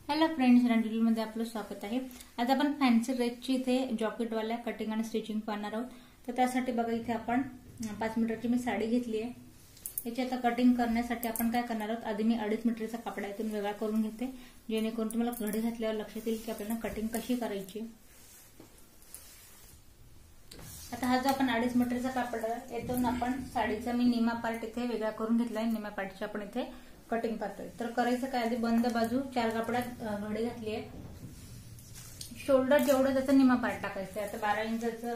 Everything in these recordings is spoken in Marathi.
हॅलो फ्रेंड्स, मध्ये आपलं स्वागत आहे। आज आपण फॅन्सी ड्रेसची इथे जॉकेटवाल्या कटिंग आणि स्टिचिंग पाहणार आहोत। तर त्यासाठी बघा इथे आपण 5 मीटरची मी साडी घेतली आहे। याची आता कटिंग करण्यासाठी आपण काय करणार आहोत, आधी मी 2.5 मीटरचा कापड यातून वेगळा करून घेते, जेणेकरून तुम्हाला घडी घातल्यावर लक्षात येईल की आपल्याला कटिंग कशी करायची। आता हा जो आपण 2.5 मीटरचा कापड आहे यातून आपण साडीचा मी निमा पार्ट इथे वेगळा करून घेतलाय। निमा पार्टची आपण इथे कटिंग करतोय। तर करायचं काय, आधी बंद बाजू 4 कापडात घडी घातली आहे। शोल्डर जेवढं त्याचा निमा पार्ट टाकायचा आहे। आता 12 इंचाचं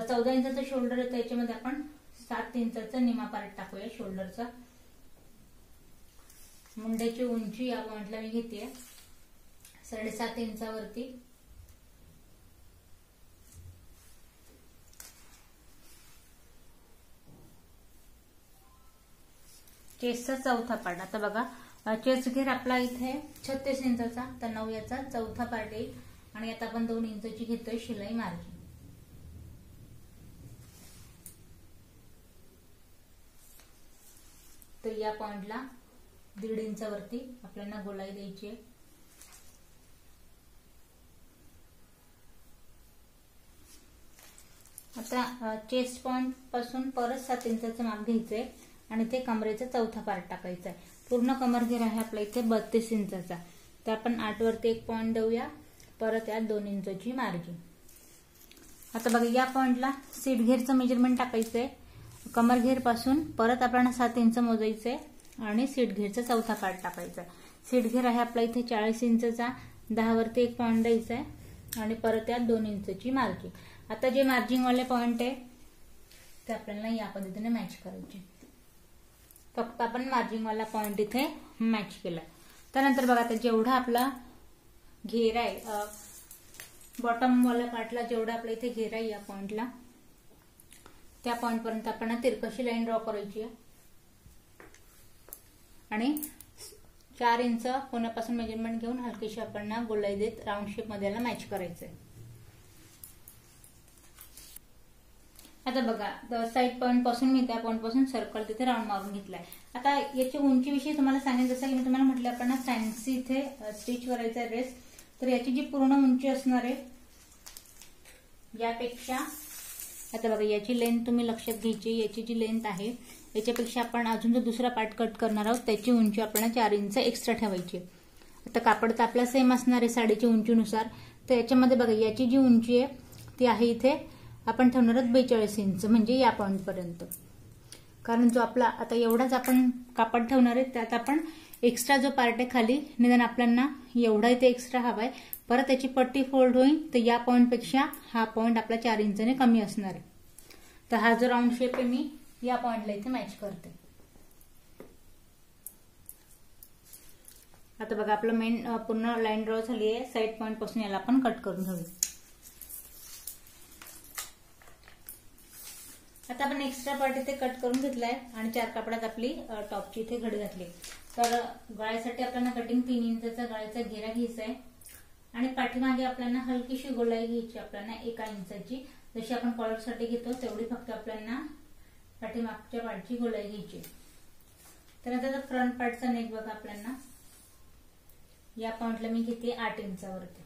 14 इंचाचं शोल्डर आहे, त्याच्यामध्ये आपण 7 इंचाचा निमा पार्ट टाकूया शोल्डरचा। मुंड्याची उंची या पॉइंटला मी घेते 7.5 इंचावरती। चेस्टचा चौथा पार्ट, आता बघा चेस्ट घेर आपला इथे 36 इंचाचा, तर 9 याचा चौथा पार्ट येईल आणि आता आपण 2 इंचाची घेतोय शिलाई मार्जिन। तर या पॉइंटला 1.5 इंचावरती आपल्याला गोलाई द्यायची आहे। आता चेस्ट पॉइंट पासून परत 7 इंचाचं माप घ्यायचंय आणि ते कमरेचा चौथा पार्ट टाकायचा आहे। पूर्ण कमर घेर आहे आपला इथे 32 इंचाचा, तर आपण 8 वरती 1 पॉइंट देऊया, परत यात 2 इंचाची मार्जिन। आता बघा या पॉइंटला सीट घेरचं मेजरमेंट टाकायचंय। कमर घेर पासून परत आपल्याला 7 इंच मोजायचंय आणि सीट घेरचा चौथा पार्ट टाकायचा। सीट घेर आहे आपला इथे 40 इंचाचा, 10 वरती 1 पॉइंट द्यायचा आहे आणि परत यात 2 इंचाची मार्जिन। आता जे मार्जिन वाले पॉइंट आहे ते आपल्याला या पद्धतीने मॅच करायचे। फक्त आपण मार्जिन वाला पॉइंट इथे मॅच केला। त्यानंतर बघा आता जेवढा आपला घेर आहे बॉटम वाल्या पार्टला जेवढा आपल्या इथे घेर आहे या पॉइंटला, त्या पॉइंट पर्यंत आपण तिरकशी लाईन ड्रॉ करायची आहे आणि 4 इंच कोण्यापासून मेजरमेंट घेऊन हलकीशी आपण गोलाई देत राऊंड शेप मध्ये याला मॅच करायचंय। आता बघा साइड पॉइंट पासून मी त्या पॉइंट पासून सर्कल तिथे राऊंड मारून घेतलाय। आता याची उंचीविषयी तुम्हाला सांगेन, जसं की मी तुम्हाला म्हटलं आपण फॅन्सी इथे स्टिच करायचा ड्रेस, तर याची जी पूर्ण उंची असणार आहे यापेक्षा, आता बघा याची लेंथ तुम्ही लक्षात घ्यायची, याची जी लेंथ आहे याच्यापेक्षा आपण अजून जो दुसरा पार्ट कट करणार आहोत त्याची उंची आपल्याला 4 इंच एक्स्ट्रा ठेवायची। आता कापड तर आपला सेम असणार आहे साडीच्या उंचीनुसार, तर याच्यामध्ये बघा याची जी उंची आहे ती आहे इथे आपण ठेवणार आहोत 42 इंच, म्हणजे या पॉइंट पर्यंत। कारण जो आपला आता एवढाच आपण कापड ठेवणार आहे, त्यात आपण एक्स्ट्रा जो पार्ट आहे खाली निदान आपल्याला एवढा इथे एक्स्ट्रा हवाय, परत त्याची पट्टी फोल्ड होईल तर या पॉइंट पेक्षा हा पॉइंट आपला 4 इंचाने कमी असणार आहे। तर हा जो राऊंड शेप आहे मी या पॉइंटला इथे मॅच करते। आता बघा आपलं मेन पूर्ण लाईन ड्रॉ झाली आहे। साइड पॉइंट पासून याला आपण कट करून घेऊया। आता आपण एक्स्ट्रा पार्ट इथे कट करून घेतलाय आणि 4 कापडात आपली टॉपची इथे घडी घातली। तर गळ्यासाठी आपल्याला कटिंग 3 इंचाचा गळ्याचा घेरा घ्यायचा आहे आणि पाठीमागे आपल्याला हलकीशी गोलाई घ्यायची, आपल्याला 1 इंचाची, जशी आपण कॉलरसाठी घेतो तेवढी फक्त आपल्याला पाठीमागच्या पार्टची गोलाई घ्यायची। तर आता फ्रंट पार्टचा नेक बघा आपल्याला या पॉइंटला मी घेते 8 इंचावरती।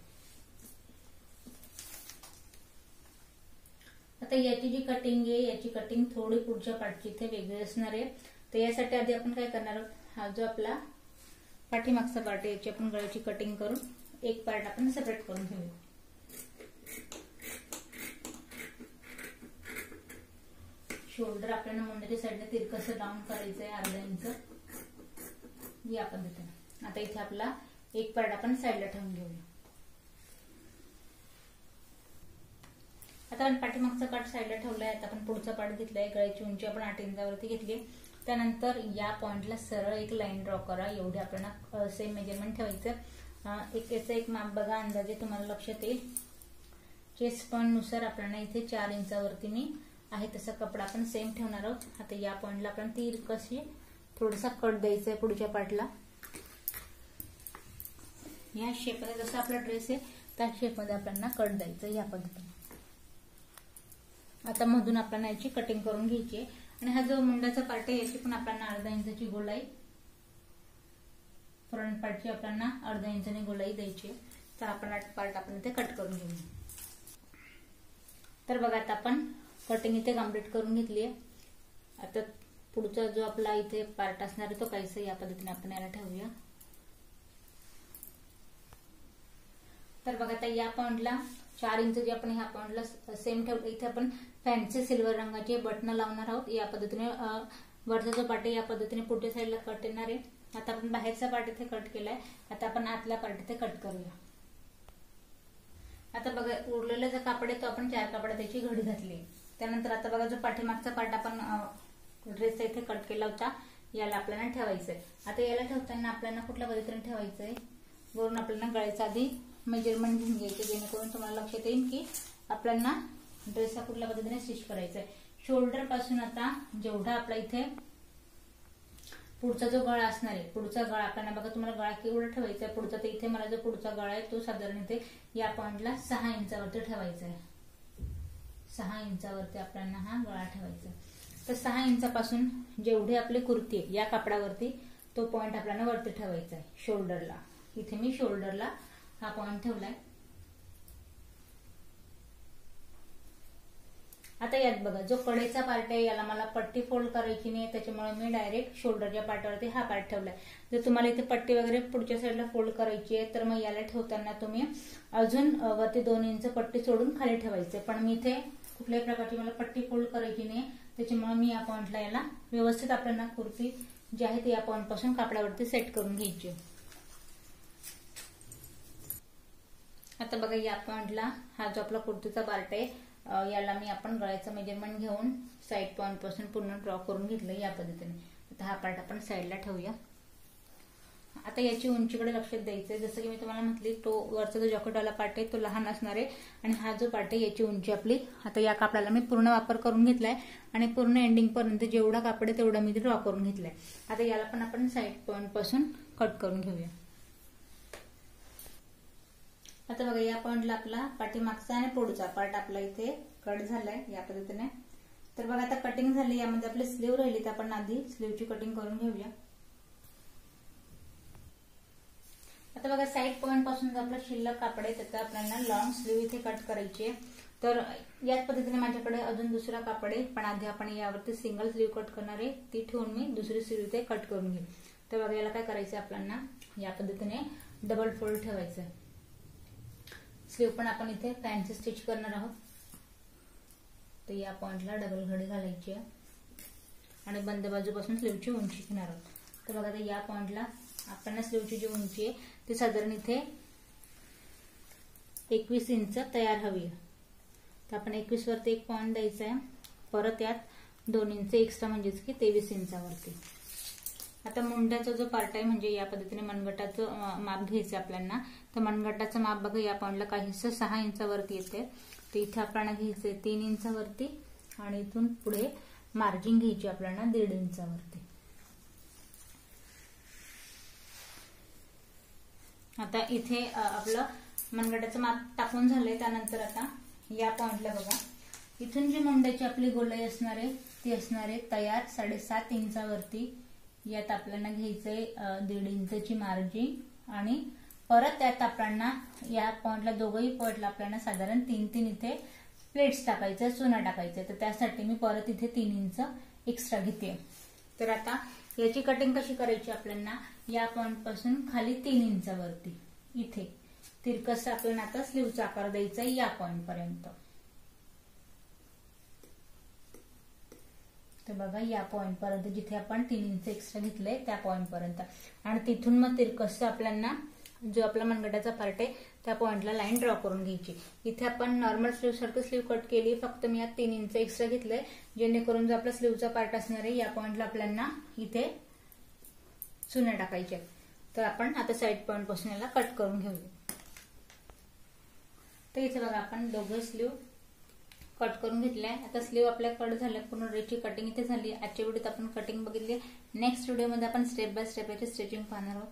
आता याची जी कटिंग आहे याची कटिंग थोडी पुढच्या पार्टची इथे वेगळी असणार आहे। तर यासाठी आधी आपण काय करणार आहोत, हा जो आपला पाठीमागचा पार्ट आहे याची आपण गळ्याची कटिंग करून एक पार्ट आपण सेपरेट करून घेऊया। शोल्डर आपल्याला मुंड्याच्या साईडला तिरकसं डाऊन करायचं आहे 1/2 इंच या पद्धतीने। आता इथे आपला एक पार्ट आपण साईडला ठेवून घेऊया। आता आपण पाठीमागचा पार्ट साईडला ठेवलाय, आता आपण पुढचा पार्ट घेतलाय, गळ्याची उंची आपण 8 इंचावरती घेतली। त्यानंतर या पॉइंटला सरळ एक लाईन ड्रॉ करा, एवढी आपल्याला सेम मेजरमेंट ठेवायचं। याचं एक माप बघा, अंदाजे तुम्हाला लक्षात येईल। चेस्ट पॉइंट नुसार आपल्याला इथे 4 इंचावरती मी आहे तसा कपडा आपण सेम ठेवणार आहोत। आता या पॉइंटला आपण तिरकशी थोडासा कट द्यायचा आहे पुढच्या पार्टला। या शेपमध्ये जसा आपला ड्रेस आहे त्या शेपमध्ये आपल्याला कट द्यायचं या पद्धतीने। आता मधून आपल्याला याची कटिंग करून घ्यायची आहे आणि हा जो मुंडाचा पार्ट आहे याची पण आपल्याला 1/2 इंचाची गोलाई फ्रंट पार्टची आपल्याला अर्धा इंचाने गोलाई द्यायची. तर आपण पार्ट आपण इथे कट करून घेऊ. तर बघा आता आपण कटिंग इथे कम्प्लीट करून घेतली आहे. आता पुढचा जो आपला इथे पार्ट असणार आहे तो काहीसा या पद्धतीने आपण याला ठेवूया. तर बघा आता या पॉइंटला 4 इंच जे आपण ह्या पॉइंटला सेम ठेवलं, इथे आपण फॅन्सी सिल्वर रंगाचे बटन लावणार आहोत. या पद्धतीने वरचा जो पार्ट आहे या पद्धतीने पुढच्या साईडला कट येणार आहे. आता आपण बाहेरचा पार्ट इथे कट केलाय. आता आपण आतला पार्ट इथे कट करूया. आता बघा उरलेला जो कापड आहे तो आपण 4 कापडात त्याची घडी घातली. त्यानंतर आता बघा जो पाठीमागचा पार्ट आपण ड्रेसचा इथे कट केला होता याला आपल्याला ठेवायचंय. आता याला ठेवताना आपल्याला कुठल्या पद्धतीने ठेवायचंय, वरून आपल्याला गळ्याचा आधी मेजरमेंट घेऊन घ्यायचे, जेणेकरून तुम्हाला लक्षात येईल की आपल्याला ड्रेसला कुठल्या पद्धतीने स्टिच करायचंय. शोल्डर पासून आता जेवढा आपला इथे पुढचा जो गळा असणार आहे, पुढचा गळा आपल्याला बघा तुम्हाला गळा केवढा ठेवायचा आहे पुढचा, तर इथे मला जो पुढचा गळा आहे तो साधारण इथे या पॉइंटला 6 इंचावरती ठेवायचा आहे. 6 इंचावरती आपल्याला हा गळा ठेवायचा. तर 6 इंचापासून जेवढी आपली कुर्ती आहे या कापडावरती तो पॉइंट आपल्याला वरती ठेवायचा आहे शोल्डरला. इथे मी शोल्डरला हा पॉइंट ठेवलाय. आता यात बघा जो कडेचा पार्ट आहे याला मला पट्टी फोल्ड करायची नाही, त्याच्यामुळे मी डायरेक्ट शोल्डरच्या पार्टवरती हा पार्ट ठेवलाय. जर तुम्हाला इथे पट्टी वगैरे पुढच्या साईडला फोल्ड करायची आहे तर मग याला ठेवताना तुम्ही अजून वरती 2 इंच पट्टी सोडून खाली ठेवायचे. पण मी इथे कुठल्याही प्रकारची मला पट्टी फोल्ड करायची नाही, त्याच्यामुळे मी या पॉइंटला याला व्यवस्थित आपल्याला कुर्ती जी आहे ती या पॉइंट पासून कापडावरती सेट करून घ्यायची. आता बघा या पॉइंटला हा जो आपला कुर्तीचा पार्ट आहे याला मी आपण गळ्याचं मेजरमेंट घेऊन साईड पॉइंट पासून पूर्ण ड्रॉ करून घेतलं या पद्धतीने. आता हा पार्ट आपण साईडला ठेवूया. आता याची उंचीकडे लक्ष द्यायचंय. जसं की मी तुम्हाला म्हटली तो वरचा जो जॉकेटवाला पार्ट आहे तो लहान असणार आहे आणि हा जो पार्ट आहे याची उंची आपली आता या कापडाला मी पूर्ण वापर करून घेतलाय आणि पूर्ण एंडिंग पर्यंत जेवढा कापड आहे तेवढा मी ड्रॉ करून घेतलाय. आता याला पण आपण साईड पॉइंट पासून कट करून घेऊया. आता बघा या पॉइंटला आपला पाठीमागचा आणि पुढचा पार्ट आपला इथे कट झालाय या पद्धतीने. तर बघा आता कटिंग झाली. यामध्ये आपली स्लीव राहिली तर आपण आधी स्लीवची कटिंग करून घेऊया. आता बघा साईड पॉइंट पासून जो आपला शिल्लक कापड आहे त्याचा आपल्याला लॉंग स्लीव इथे कट करायची आहे. तर याच पद्धतीने माझ्याकडे अजून दुसरा कापड आहे, पण आधी आपण यावरती सिंगल स्लीव कट करणार आहे. ती ठेवून मी दुसरी स्लीव इथे कट करून घेईन. तर बघा याला काय करायचं आपल्याला या पद्धतीने डबल फोल्ड ठेवायचं. स्लीव पण आपण इथे फॅन्सी स्टिच करणार आहोत. तर या पॉइंटला डबल घडी घालायची आहे आणि बंद बाजूपासून स्लीवची उंची घेणार आहोत. तर बघा या पॉइंटला आपल्याला स्लीवची जी उंची आहे ती साधारण इथे 21 इंच तयार हवी आहे. तर आपण 21 वरती एक पॉइंट द्यायचा आहे. परत यात 2 इंच एक्स्ट्रा म्हणजेच की 23 इंचावरती. आता मुंड्याचा जो पार्ट आहे म्हणजे या पद्धतीने मनगटाचं माप घ्यायचं आपल्याला. तर मनगटाचं माप बघा या पॉइंटला काहीसं 6 इंचावरती येते. तर इथे आपल्याला घ्यायचंय 3 इंचावरती आणि इथून पुढे मार्जिन घ्यायची आपल्याला 1.5 इंचावरती. आता इथे आपलं मनगटाचं माप टाकून झालंय. त्यानंतर आता या पॉइंटला बघा इथून जी मुंड्याची आपली गोलाई असणार आहे ती असणार आहे तयार 7.5 इंचावरती. यात आपल्याला घ्यायचंय 1.5 इंचाची मार्जिन आणि परत त्यात आपल्याला या पॉइंटला दोघही पॉइंटला आपल्याला साधारण 3-3 इथे प्लेट्स टाकायच्या, चुना टाकायच्या. तर त्यासाठी मी परत इथे 3 इंच एक्स्ट्रा घेते. तर आता याची कटिंग कशी करायची आपल्याला या पॉइंट पासून खाली 3 इंचावरती इथे तिरकस आपल्याला आता स्लीवचा आकार द्यायचा या पॉइंट पर्यंत. तर बघा या पॉइंट पर्यंत जिथे आपण 3 इंच एक्स्ट्रा घेतलंय त्या पॉइंट पर्यंत आणि तिथून मग तिरकस आपल्याला जो आपला मनगटाचा पार्ट आहे त्या पॉइंटला लाईन ड्रॉ करून घ्यायची. इथे आपण नॉर्मल स्लीव सारखं स्लीव कट केली, फक्त मी यात 3 इंच एक्स्ट्रा घेतलंय जेणेकरून जो आपला स्लीवचा पार्ट असणार आहे या पॉइंटला आपल्याला इथे चुना टाकायच्या. तर आपण आता साईड पॉइंट पासून याला कट करून घेऊया. तर इथे बघा आपण दोघं स्लीव कट करून घेतलाय. आता स्लीव आपल्या कट झाल्या, पूर्ण ड्रेसची कटिंग इथे झाली. आजच्या व्हिडिओत आपण कटिंग बघितली. नेक्स्ट व्हिडिओमध्ये आपण स्टेप बाय स्टेप याची स्टिचिंग पाहणार आहोत.